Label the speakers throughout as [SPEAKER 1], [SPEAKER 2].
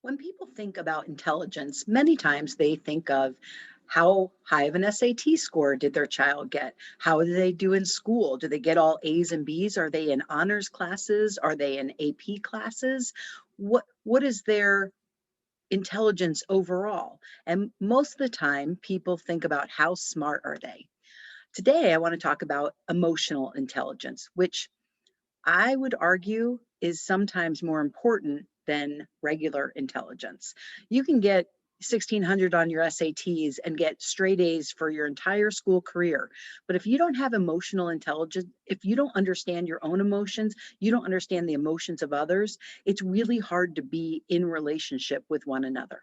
[SPEAKER 1] When people think about intelligence, many times they think of how high of an SAT score did their child get? How do they do in school? Do they get all A's and B's? Are they in honors classes? Are they in AP classes? What is their intelligence overall? And most of the time people think about how smart are they? Today I want to talk about emotional intelligence, which I would argue is sometimes more important than regular intelligence. You can get 1600 on your SATs and get straight A's for your entire school career. But if you don't have emotional intelligence, if you don't understand your own emotions, you don't understand the emotions of others, it's really hard to be in relationship with one another.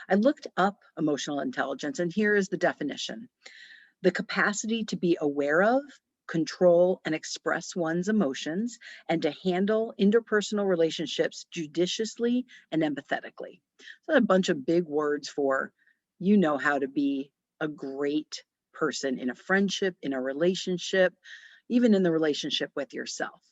[SPEAKER 1] I looked up emotional intelligence, and here is the definition: the capacity to be aware of, control, and express one's emotions, and to handle interpersonal relationships judiciously and empathetically. So, a bunch of big words for how to be a great person in a friendship, in a relationship, even in the relationship with yourself.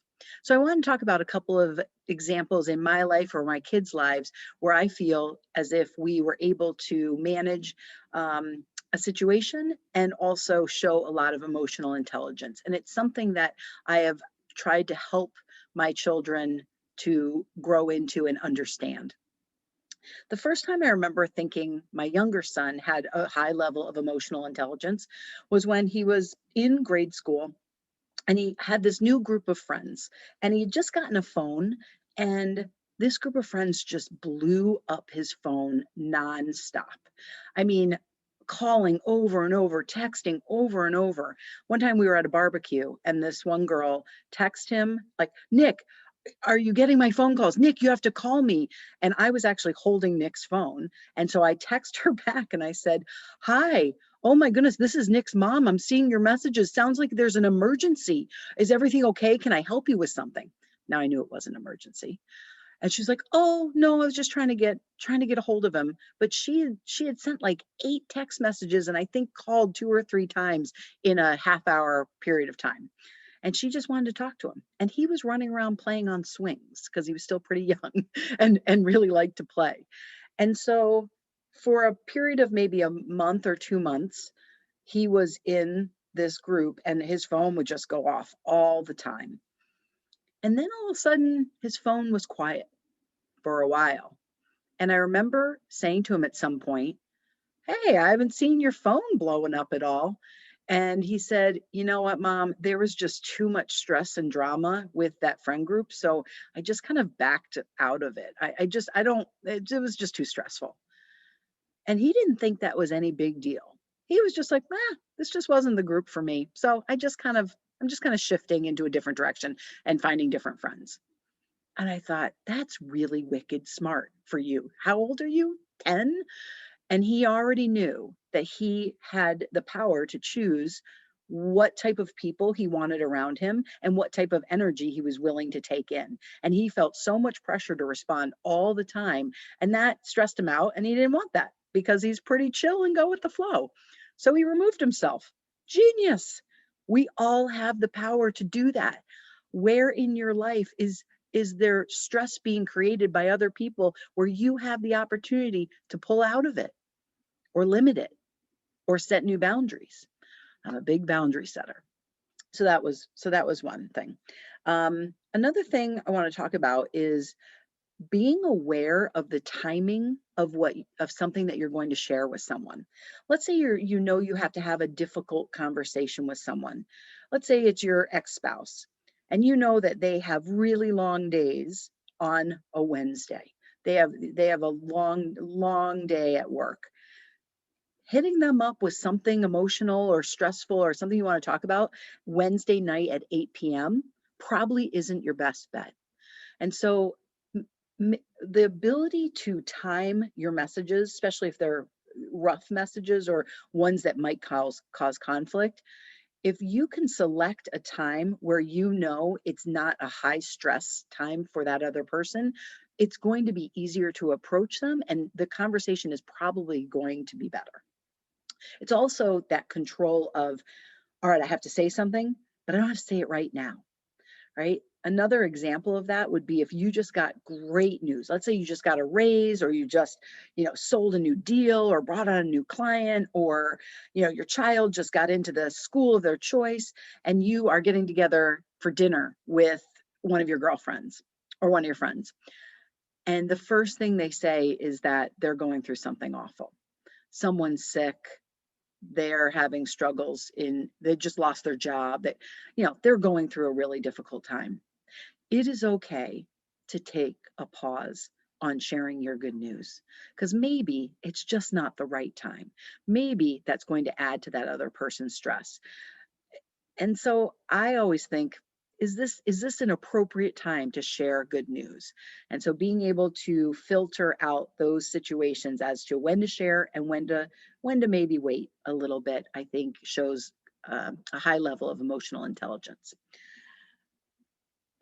[SPEAKER 1] So, I want to talk about a couple of examples in my life or my kids' lives where I feel as if we were able to manage a situation and also show a lot of emotional intelligence. And it's something that I have tried to help my children to grow into and understand. The first time I remember thinking my younger son had a high level of emotional intelligence was when he was in grade school and he had this new group of friends, and he had just gotten a phone, and this group of friends just blew up his phone nonstop. I mean, calling over and over, texting over and over. One time we were at a barbecue and this one girl texted him like, Nick, are you getting my phone calls? Nick, you have to call me. And I was actually holding Nick's phone. And so I text her back and I said, hi, oh my goodness, this is Nick's mom. I'm seeing your messages. Sounds like there's an emergency. Is everything okay? Can I help you with something? Now I knew it was an emergency. And she's like, oh no, I was just trying to get a hold of him. But she had sent like 8 text messages and I think called 2 or 3 times in a half-hour period of time, and she just wanted to talk to him. And he was running around playing on swings because he was still pretty young and really liked to play. And so for a period of maybe a month or 2 months, he was in this group and his phone would just go off all the time. And then all of a sudden, his phone was quiet for a while. And I remember saying to him at some point, hey, I haven't seen your phone blowing up at all. And he said, you know what, mom, there was just too much stress and drama with that friend group. So I just kind of backed out of it. I don't, it was just too stressful. And he didn't think that was any big deal. He was just like, this just wasn't the group for me. So I'm just kind of shifting into a different direction and finding different friends. And I thought, that's really wicked smart for you. How old are you? 10? And he already knew that he had the power to choose what type of people he wanted around him and what type of energy he was willing to take in. And he felt so much pressure to respond all the time. And that stressed him out. And he didn't want that because he's pretty chill and go with the flow. So he removed himself. Genius. We all have the power to do that. Where in your life is there stress being created by other people where you have the opportunity to pull out of it or limit it or set new boundaries? I'm a big boundary setter. So that was one thing. Another thing I want to talk about is being aware of the timing of something that you're going to share with someone. Let's say you have to have a difficult conversation with someone. Let's say it's your ex-spouse, and you know that they have really long days on a Wednesday. They have a long day at work. Hitting them up with something emotional or stressful or something you want to talk about Wednesday night at 8 p.m. probably isn't your best bet. And so the ability to time your messages, especially if they're rough messages or ones that might cause conflict, if you can select a time where you know it's not a high stress time for that other person, it's going to be easier to approach them and the conversation is probably going to be better. It's also that control of, all right, I have to say something, but I don't have to say it right now, right? Another example of that would be if you just got great news. Let's say you just got a raise, or you just, sold a new deal or brought on a new client, or, your child just got into the school of their choice, and you are getting together for dinner with one of your girlfriends or one of your friends. And the first thing they say is that they're going through something awful. Someone's sick, they're having struggles they just lost their job, they're going through a really difficult time. It is okay to take a pause on sharing your good news, because maybe it's just not the right time. Maybe that's going to add to that other person's stress. And so I always think, is this an appropriate time to share good news? And so being able to filter out those situations as to when to share and when to maybe wait a little bit, I think shows a high level of emotional intelligence.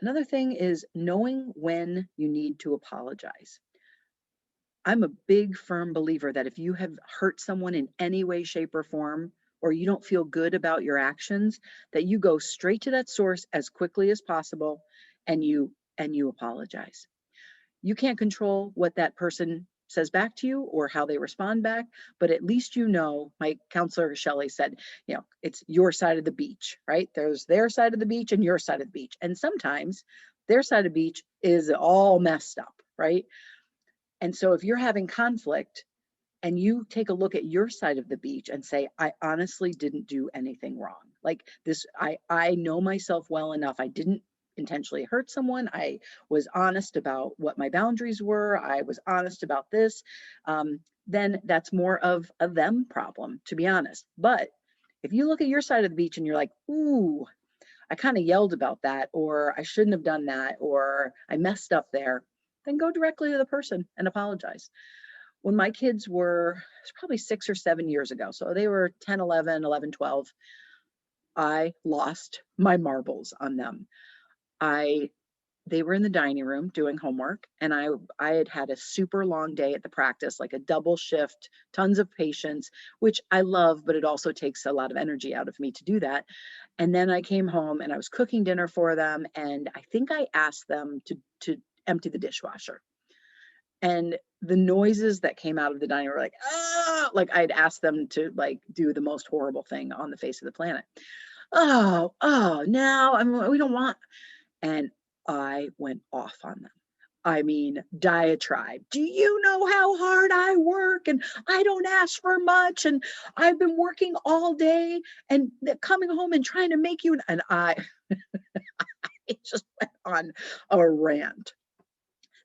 [SPEAKER 1] Another thing is knowing when you need to apologize. I'm a big, firm believer that if you have hurt someone in any way, shape, or form, or you don't feel good about your actions, that you go straight to that source as quickly as possible, and you apologize. You can't control what that person says back to you or how they respond back, but at least my counselor Shelley said, it's your side of the beach, right? There's their side of the beach and your side of the beach. And sometimes their side of the beach is all messed up, right? And so if you're having conflict and you take a look at your side of the beach and say, I honestly didn't do anything wrong. Like this, I know myself well enough. I didn't intentionally hurt someone. I was honest about what my boundaries were. I was honest about this. Then that's more of a them problem, to be honest. But if you look at your side of the beach and you're like, ooh, I kind of yelled about that, or I shouldn't have done that, or I messed up there, then go directly to the person and apologize. When my kids it's probably 6 or 7 years ago, so they were 10, 11, 11, 12, I lost my marbles on them. They were in the dining room doing homework, and I had a super long day at the practice, like a double shift, tons of patients, which I love, but it also takes a lot of energy out of me to do that. And then I came home and I was cooking dinner for them, and I think I asked them to empty the dishwasher. And the noises that came out of the dining room were like, ah, like I'd asked them to like do the most horrible thing on the face of the planet. Oh, now we don't want. And I went off on them. I mean, diatribe. Do you know how hard I work? And I don't ask for much. And I've been working all day and coming home and trying to make you. And I it just went on a rant.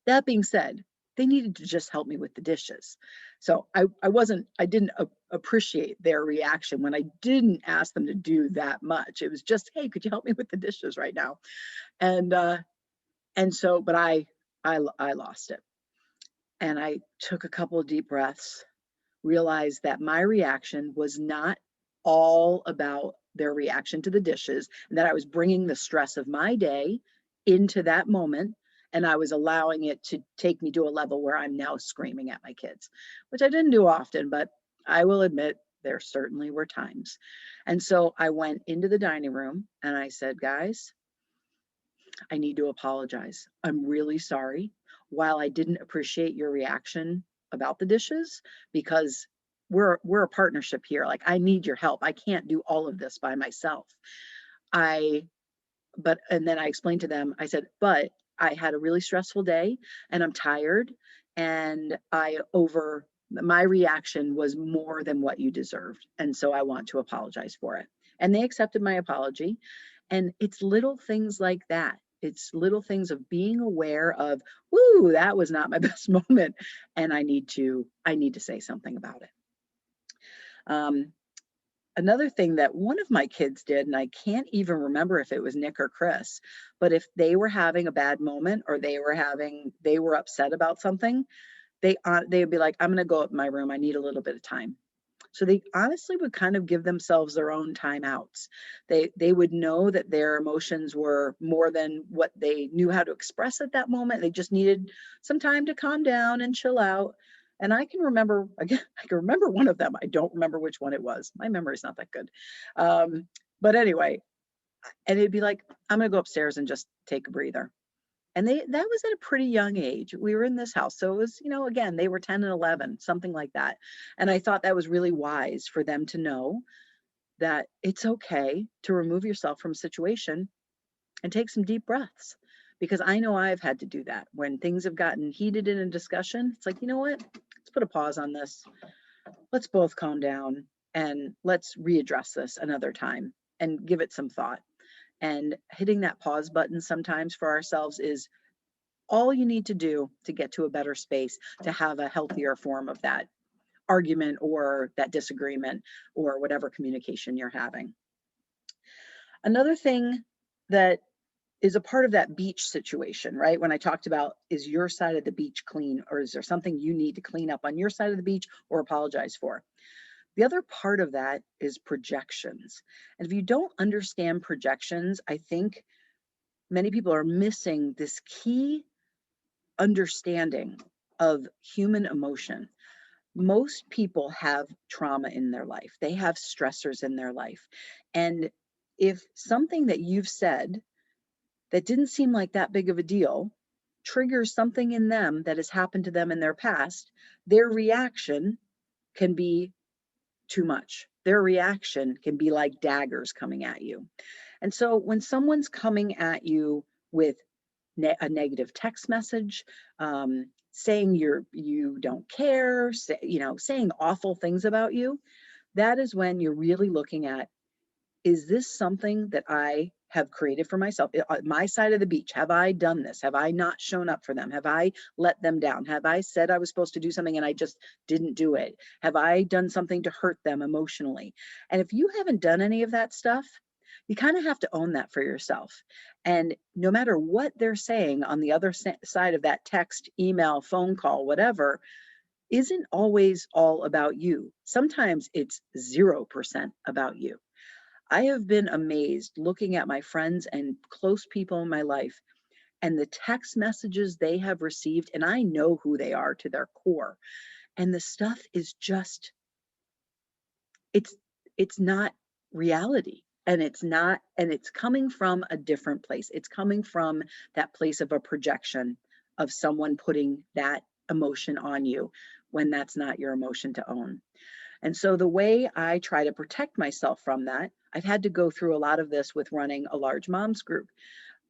[SPEAKER 1] That being said, they needed to just help me with the dishes. So I didn't appreciate their reaction when I didn't ask them to do that much. It was just, hey, could you help me with the dishes right now? And so, but I lost it. And I took a couple of deep breaths, realized that my reaction was not all about their reaction to the dishes, and that I was bringing the stress of my day into that moment. And I was allowing it to take me to a level where I'm now screaming at my kids, which I didn't do often, but I will admit there certainly were times. And so I went into the dining room and I said, guys, I need to apologize. I'm really sorry. While I didn't appreciate your reaction about the dishes, because we're a partnership here. Like I need your help. I can't do all of this by myself. I and then I explained to them, I said, but I had a really stressful day and I'm tired, and my reaction was more than what you deserved. And so I want to apologize for it. And they accepted my apology. And it's little things like that. It's little things of being aware of, woo, that was not my best moment. And I need to say something about it. Another thing that one of my kids did, and I can't even remember if it was Nick or Chris, but if they were having a bad moment or they were upset about something, they would be like, I'm going to go up in my room. I need a little bit of time. So they honestly would kind of give themselves their own timeouts. They would know that their emotions were more than what they knew how to express at that moment. They just needed some time to calm down and chill out. And I can remember, again, I can remember one of them. I don't remember which one it was. My memory's not that good. But anyway, And it'd be like, I'm going to go upstairs and just take a breather. And that was at a pretty young age. We were in this house. So it was, again, they were 10 and 11, something like that. And I thought that was really wise for them to know that it's okay to remove yourself from a situation and take some deep breaths. Because I know I've had to do that when things have gotten heated in a discussion. It's like, you know what? Let's put a pause on this. Let's both calm down and let's readdress this another time and give it some thought. And hitting that pause button sometimes for ourselves is all you need to do to get to a better space, to have a healthier form of that argument or that disagreement or whatever communication you're having. Another thing that is a part of that beach situation, right? When I talked about, is your side of the beach clean, or is there something you need to clean up on your side of the beach or apologize for? The other part of that is projections. And if you don't understand projections, I think many people are missing this key understanding of human emotion. Most people have trauma in their life, they have stressors in their life. And if something that you've said that didn't seem like that big of a deal triggers something in them that has happened to them in their past, their reaction can be too much. Their reaction can be like daggers coming at you. And so when someone's coming at you with a negative text message, saying you don't care, saying awful things about you, that is when you're really looking at, is this something that I have created for myself? My side of the beach, have I done this? Have I not shown up for them? Have I let them down? Have I said I was supposed to do something and I just didn't do it? Have I done something to hurt them emotionally? And if you haven't done any of that stuff, you kind of have to own that for yourself. And no matter what they're saying on the other side of that text, email, phone call, whatever, isn't always all about you. Sometimes it's 0% about you. I have been amazed looking at my friends and close people in my life and the text messages they have received, and I know who they are to their core. And the stuff is just, it's it's not reality. And it's coming from a different place. It's coming from that place of a projection of someone putting that emotion on you when that's not your emotion to own. And so the way I try to protect myself from that, I've had to go through a lot of this with running a large moms group.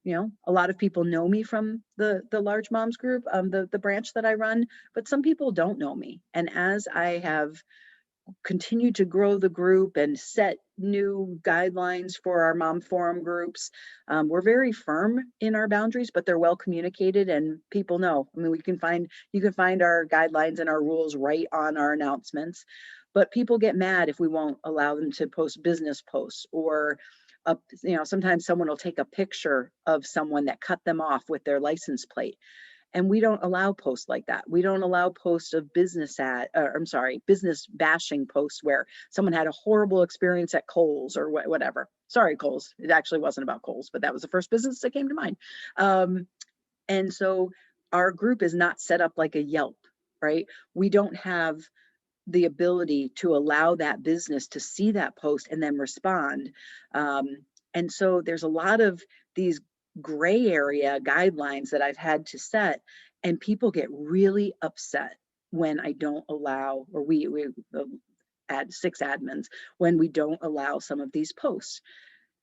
[SPEAKER 1] A lot of people know me from the large moms group, the branch that I run, but some people don't know me. And as I have continued to grow the group and set new guidelines for our mom forum groups, we're very firm in our boundaries, but they're well communicated and people know. I mean, you can find our guidelines and our rules right on our announcements, but people get mad if we won't allow them to post business posts or sometimes someone will take a picture of someone that cut them off with their license plate. And we don't allow posts like that. We don't allow posts of business business bashing posts where someone had a horrible experience at Kohl's or whatever. Sorry, Kohl's. It actually wasn't about Kohl's, but that was the first business that came to mind. And so our group is not set up like a Yelp, right? We don't have the ability to allow that business to see that post and then respond. And so there's a lot of these gray area guidelines that I've had to set, and people get really upset when I don't allow, or we add 6 admins, when we don't allow some of these posts.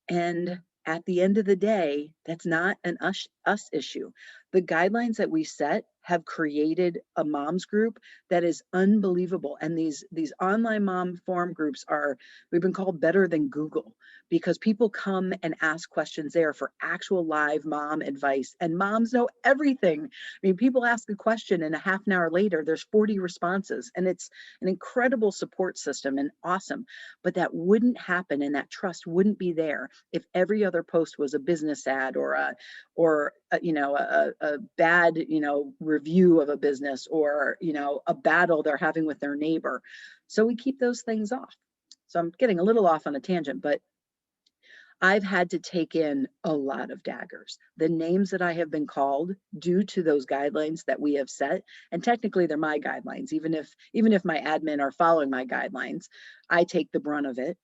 [SPEAKER 1] And at the end of the day, that's not an us issue. The guidelines that we set have created a moms group that is unbelievable. And these online mom forum groups we've been called better than Google because people come and ask questions there for actual live mom advice. And moms know everything. I mean, people ask a question and a half an hour later, there's 40 responses. And it's an incredible support system and awesome. But that wouldn't happen and that trust wouldn't be there if every other post was a business ad or a bad review of a business or a battle they're having with their neighbor. So we keep those things off. So I'm getting a little off on a tangent, but I've had to take in a lot of daggers. The names that I have been called due to those guidelines that we have set, and technically they're my guidelines, even if my admin are following my guidelines, I take the brunt of it.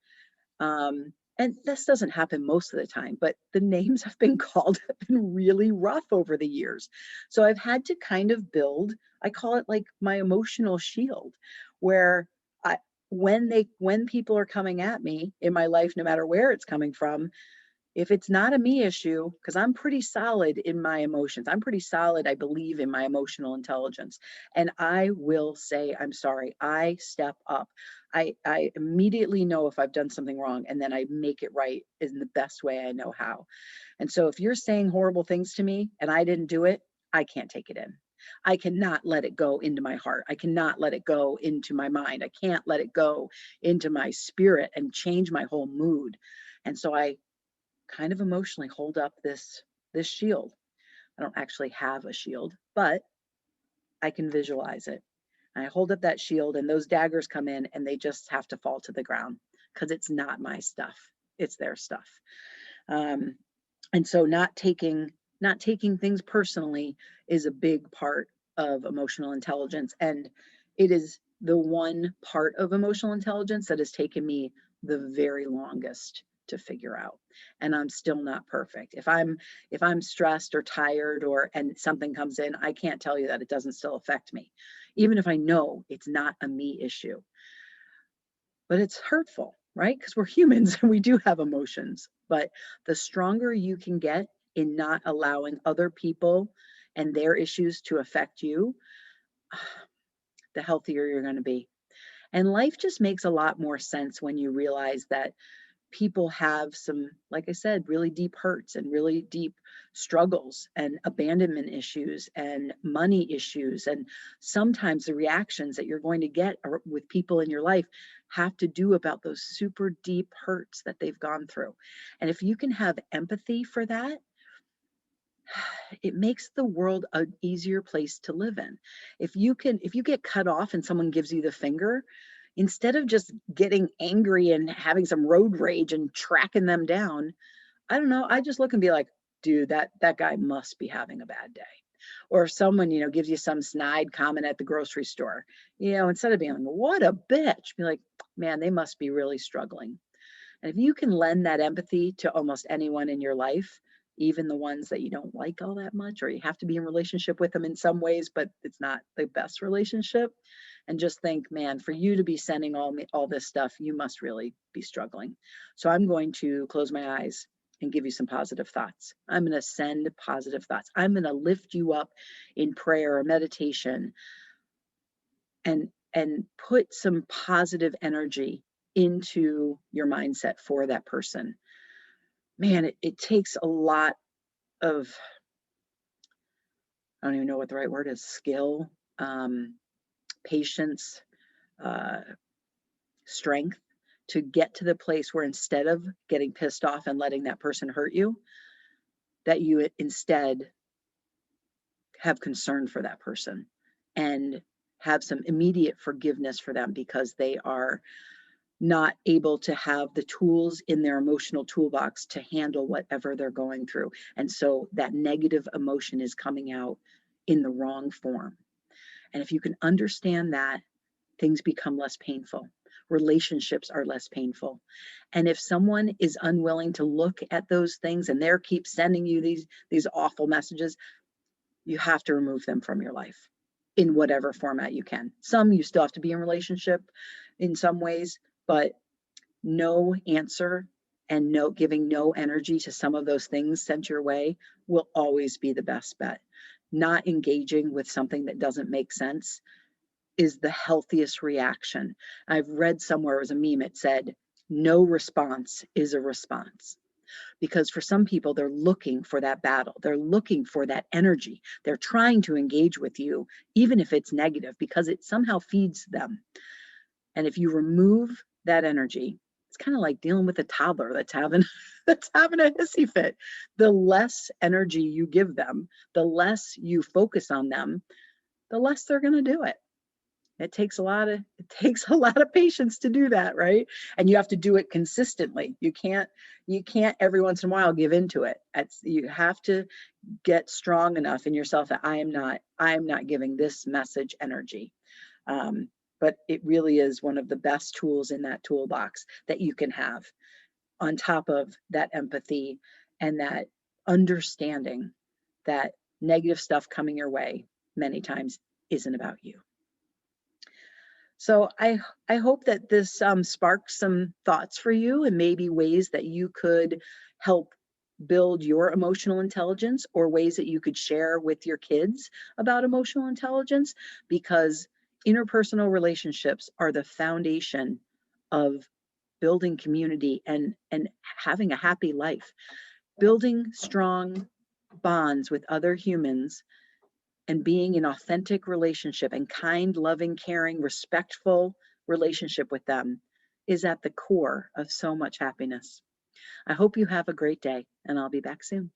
[SPEAKER 1] And this doesn't happen most of the time, but the names have been called have been really rough over the years. So I've had to kind of build, I call it like my emotional shield, where I, when people are coming at me in my life, no matter where it's coming from, if it's not a me issue, because I'm pretty solid in my emotions, I'm pretty solid, I believe in my emotional intelligence. And I will say, I'm sorry, I step up. I immediately know if I've done something wrong, and then I make it right in the best way I know how. And so if you're saying horrible things to me and I didn't do it, I can't take it in. I cannot let it go into my heart. I cannot let it go into my mind. I can't let it go into my spirit and change my whole mood. And so I kind of emotionally hold up this shield. I don't actually have a shield, but I can visualize it. And I hold up that shield and those daggers come in and they just have to fall to the ground because it's not my stuff. It's their stuff. Um, and so not taking things personally is a big part of emotional intelligence. And it is the one part of emotional intelligence that has taken me the very longest to figure out. And I'm still not perfect. If I'm stressed or tired or and something comes in, I can't tell you that it doesn't still affect me, even if I know it's not a me issue. But it's hurtful, right? Because we're humans and we do have emotions. But the stronger you can get in not allowing other people and their issues to affect you, the healthier you're going to be. And life just makes a lot more sense when you realize that people have some, like I said, really deep hurts and really deep struggles and abandonment issues and money issues. And sometimes the reactions that you're going to get with people in your life have to do about those super deep hurts that they've gone through. And if you can have empathy for that, it makes the world an easier place to live in. If you get cut off and someone gives you the finger, instead of just getting angry and having some road rage and tracking them down, I don't know, I just look and be like, dude, that guy must be having a bad day. Or if someone, gives you some snide comment at the grocery store, instead of being like, what a bitch, be like, man, they must be really struggling. And if you can lend that empathy to almost anyone in your life, even the ones that you don't like all that much, or you have to be in relationship with them in some ways, but it's not the best relationship, and just think, man, for you to be sending all this stuff, you must really be struggling. So I'm going to close my eyes and give you some positive thoughts. I'm going to send positive thoughts. I'm going to lift you up in prayer or meditation and put some positive energy into your mindset for that person. Man, it takes a lot of, I don't even know what the right word is, skill, patience, uh, strength to get to the place where instead of getting pissed off and letting that person hurt you, that you instead have concern for that person and have some immediate forgiveness for them because they are not able to have the tools in their emotional toolbox to handle whatever they're going through. And so that negative emotion is coming out in the wrong form. And if you can understand that, things become less painful. Relationships are less painful. And if someone is unwilling to look at those things and they keep sending you these awful messages, you have to remove them from your life in whatever format you can. Some you still have to be in relationship in some ways, but no answer and no giving no energy to some of those things sent your way will always be the best bet. Not engaging with something that doesn't make sense is the healthiest reaction. I've read somewhere, it was a meme, it said, no response is a response. Because for some people, they're looking for that battle. They're looking for that energy. They're trying to engage with you, even if it's negative, because it somehow feeds them. And if you remove that energy, it's kind of like dealing with a toddler that's having that's having a hissy fit. The less energy you give them, the less you focus on them, the less they're going to do it. It takes a lot of patience to do that, right? And you have to do it consistently. You can't every once in a while give into it. You have to get strong enough in yourself that I am not giving this message energy. But it really is one of the best tools in that toolbox that you can have. on top of that empathy and that understanding that negative stuff coming your way many times isn't about you. So I hope that this sparks some thoughts for you and maybe ways that you could help build your emotional intelligence, or ways that you could share with your kids about emotional intelligence, because interpersonal relationships are the foundation of building community and having a happy life. Building strong bonds with other humans and being in authentic relationship and kind, loving, caring, respectful relationship with them is at the core of so much happiness. I hope you have a great day, and I'll be back soon.